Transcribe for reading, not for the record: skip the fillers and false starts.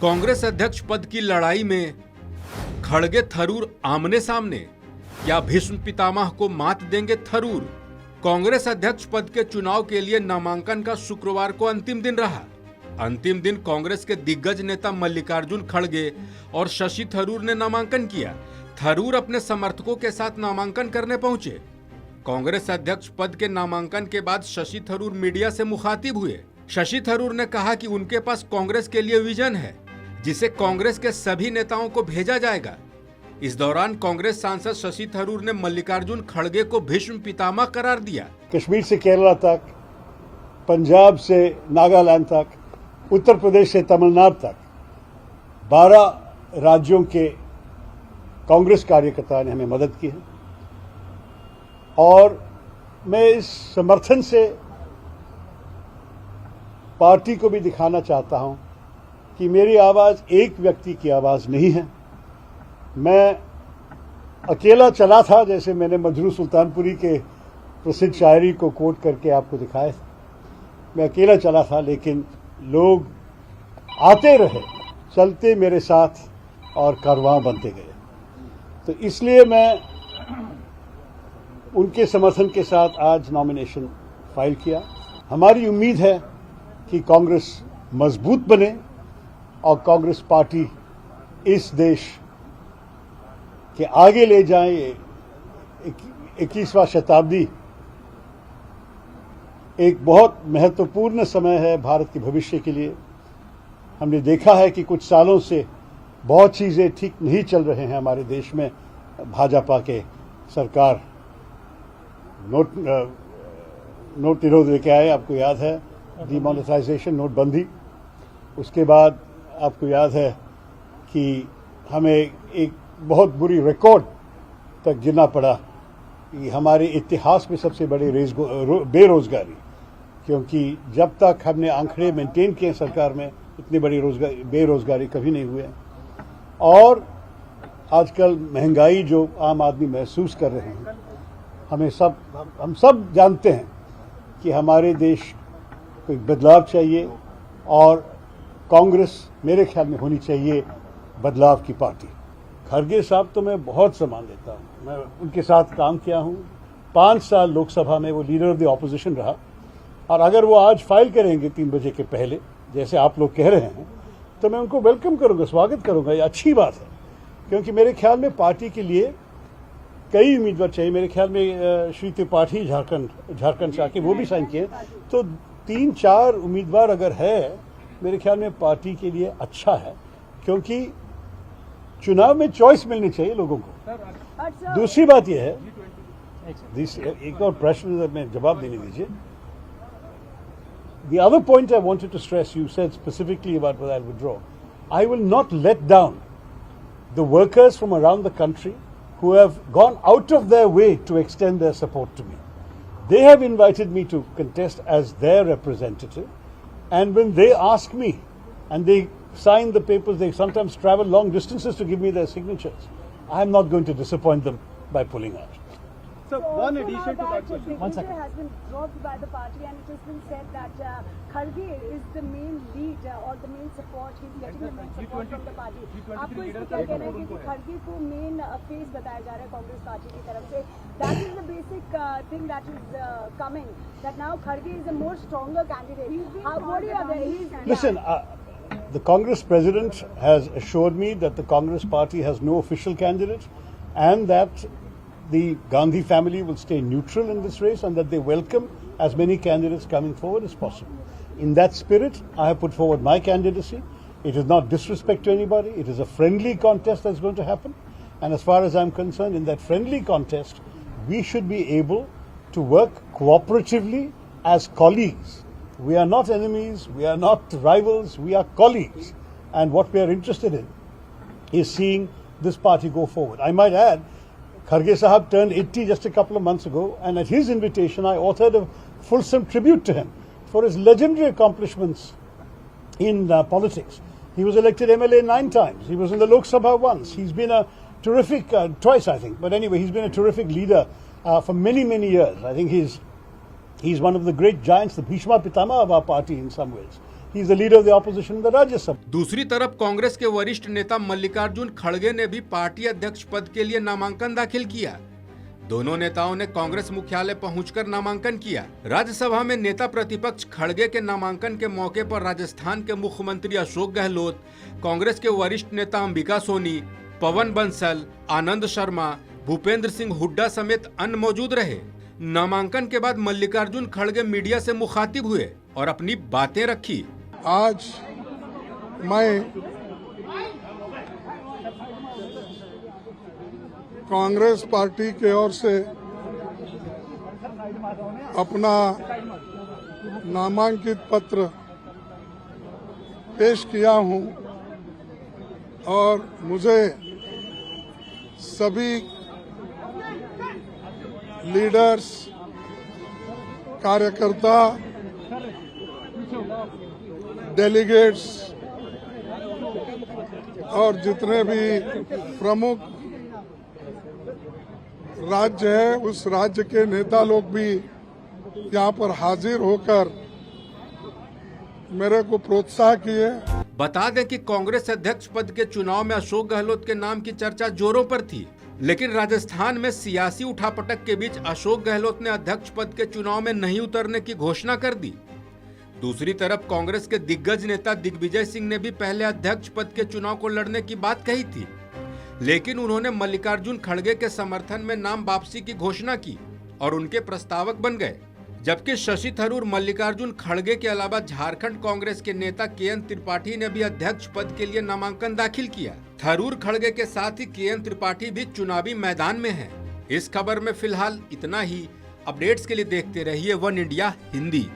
कांग्रेस अध्यक्ष पद की लड़ाई में खड़गे थरूर आमने सामने, क्या भीष्म पितामह को मात देंगे थरूर? कांग्रेस अध्यक्ष पद के चुनाव के लिए नामांकन का शुक्रवार को अंतिम दिन रहा। अंतिम दिन कांग्रेस के दिग्गज नेता मल्लिकार्जुन खड़गे और शशि थरूर ने नामांकन किया। थरूर अपने समर्थकों के साथ नामांकन करने पहुंचे। कांग्रेस अध्यक्ष पद के नामांकन के बाद शशि थरूर मीडिया से मुखातिब हुए। शशि थरूर ने कहा कि उनके पास कांग्रेस के लिए विजन है, जिसे कांग्रेस के सभी नेताओं को भेजा जाएगा। इस दौरान कांग्रेस सांसद शशि थरूर ने मल्लिकार्जुन खड़गे को भीष्म पितामह करार दिया। कश्मीर से केरला तक, पंजाब से नागालैंड तक, उत्तर प्रदेश से तमिलनाडु तक 12 राज्यों के कांग्रेस कार्यकर्ताओं ने हमें मदद की है और मैं इस समर्थन से पार्टी को भी दिखाना चाहता हूं कि मेरी आवाज एक व्यक्ति की आवाज नहीं है। मैं अकेला चला था, जैसे मैंने मजरू सुल्तानपुरी के प्रसिद्ध शायरी को कोट करके आपको दिखाया था। मैं अकेला चला था, लेकिन लोग आते रहे, चलते मेरे साथ और कारवां बनते गए। तो इसलिए मैं उनके समर्थन के साथ आज नॉमिनेशन फाइल किया। हमारी उम्मीद है कि कांग्रेस मजबूत बने और कांग्रेस पार्टी इस देश के आगे ले जाए। 21वां शताब्दी एक बहुत महत्वपूर्ण समय है भारत के भविष्य के लिए। हमने देखा है कि कुछ सालों से बहुत चीजें ठीक नहीं चल रहे हैं हमारे देश में। भाजपा के सरकार नोट निरोध लेके आए, आपको याद है, डिमोनेटाइजेशन, नोटबंदी। उसके बाद आपको याद है कि हमें एक बहुत बुरी रिकॉर्ड तक गिरना पड़ा कि हमारे इतिहास में सबसे बड़ी बेरोजगारी, क्योंकि जब तक हमने आंकड़े मेंटेन किए सरकार में, इतनी बड़ी बेरोजगारी कभी नहीं हुए। और आजकल महंगाई जो आम आदमी महसूस कर रहे हैं, हम सब जानते हैं कि हमारे देश को एक बदलाव चाहिए और कांग्रेस मेरे ख्याल में होनी चाहिए बदलाव की पार्टी। खड़गे साहब तो मैं बहुत सम्मान देता हूं, मैं उनके साथ काम किया हूं। 5 साल लोकसभा में वो लीडर ऑफ द ऑपोजिशन रहा, और अगर वो आज फाइल करेंगे 3 बजे के पहले, जैसे आप लोग कह रहे हैं, तो मैं उनको वेलकम करूंगा, स्वागत करूंगा। ये अच्छी बात है, क्योंकि मेरे ख्याल में पार्टी के लिए कई उम्मीदवार चाहिए। मेरे ख्याल में श्री त्रिपाठी झारखंड से आके वो भी साइन किए, तो 3-4 उम्मीदवार अगर है, मेरे ख्याल में पार्टी के लिए अच्छा है, क्योंकि चुनाव में चॉइस मिलनी चाहिए लोगों को। दूसरी बात यह है, एक और प्रश्न में जवाब देने दीजिए। The other point I wanted to stress, you said specifically about what I'll withdraw. I will not let down the workers from around the country who have gone out of their way to extend their support to me. They have invited me to contest as their representative, and when they ask me and they sign the papers, they sometimes travel long distances to give me their signatures. I am not going to disappoint them by pulling out. So one addition to that question. One second. Has been dropped by the party, and it has been said that Kharge is the main lead or the main support. He's getting the main support from the party. आपको इसमें क्या कहना है कि खड़गे को main face बताया जा रहा है कांग्रेस पार्टी की तरफ से? That is the basic thing that is coming. That now Kharge is a more stronger candidate. What do you have? Listen, the Congress president has assured me that the Congress party has no official candidate, and that the Gandhi family will stay neutral in this race, and that they welcome as many candidates coming forward as possible. In that spirit, I have put forward my candidacy. It is not disrespect to anybody. It is a friendly contest that's going to happen. And as far as I'm concerned, in that friendly contest, we should be able to work cooperatively as colleagues. We are not enemies. We are not rivals. We are colleagues. And what we are interested in is seeing this party go forward. I might add, Kharge Sahab turned 80 just a couple of months ago, and at his invitation, I authored a fulsome tribute to him for his legendary accomplishments in politics. He was elected MLA 9 times. He was in the Lok Sabha once. He's been a terrific, twice I think, but anyway, he's been a terrific leader for many, many years. I think he's one of the great giants, the Bhishma Pitama of our party in some ways. He is the leader of the opposition in the Rajya Sabha. दूसरी तरफ कांग्रेस के वरिष्ठ नेता मल्लिकार्जुन खड़गे ने भी party अध्यक्ष पद के लिए नामांकन दाखिल किया। दोनों नेताओं ने कांग्रेस मुख्यालय पहुंचकर नामांकन किया। राज्यसभा में नेता प्रतिपक्ष खड़गे के नामांकन के मौके पर राजस्थान के मुख्यमंत्री अशोक गहलोत, कांग्रेस के वरिष्ठ नेता अंबिका सोनी, पवन बंसल, आनंद शर्मा, भूपेंद्र सिंह हुड्डा समेत अन्य मौजूद रहे। नामांकन के बाद मल्लिकार्जुन खड़गे मीडिया से मुखातिब हुए और अपनी बातें रखी। आज मैं कांग्रेस पार्टी के ओर से अपना नामांकित पत्र पेश किया हूं और मुझे सभी लीडर्स, कार्यकर्ता, डेलीगेट्स और जितने भी प्रमुख राज्य है उस राज्य के नेता लोग भी यहाँ पर हाजिर होकर मेरे को प्रोत्साहन किए। बता दें कि कांग्रेस अध्यक्ष पद के चुनाव में अशोक गहलोत के नाम की चर्चा जोरों पर थी, लेकिन राजस्थान में सियासी उठापटक के बीच अशोक गहलोत ने अध्यक्ष पद के चुनाव में नहीं उतरने की घोषणा कर दी। दूसरी तरफ कांग्रेस के दिग्गज नेता दिग्विजय सिंह ने भी पहले अध्यक्ष पद के चुनाव को लड़ने की बात कही थी, लेकिन उन्होंने मल्लिकार्जुन खड़गे के समर्थन में नाम वापसी की घोषणा की और उनके प्रस्तावक बन गए। जबकि शशि थरूर, मल्लिकार्जुन खड़गे के अलावा झारखंड कांग्रेस के नेता के.एन. त्रिपाठी ने भी अध्यक्ष पद के लिए नामांकन दाखिल किया। थरूर खड़गे के साथ ही के.एन. त्रिपाठी भी चुनावी मैदान में हैं। इस खबर में फिलहाल इतना ही। अपडेट्स के लिए देखते रहिए वन इंडिया हिंदी।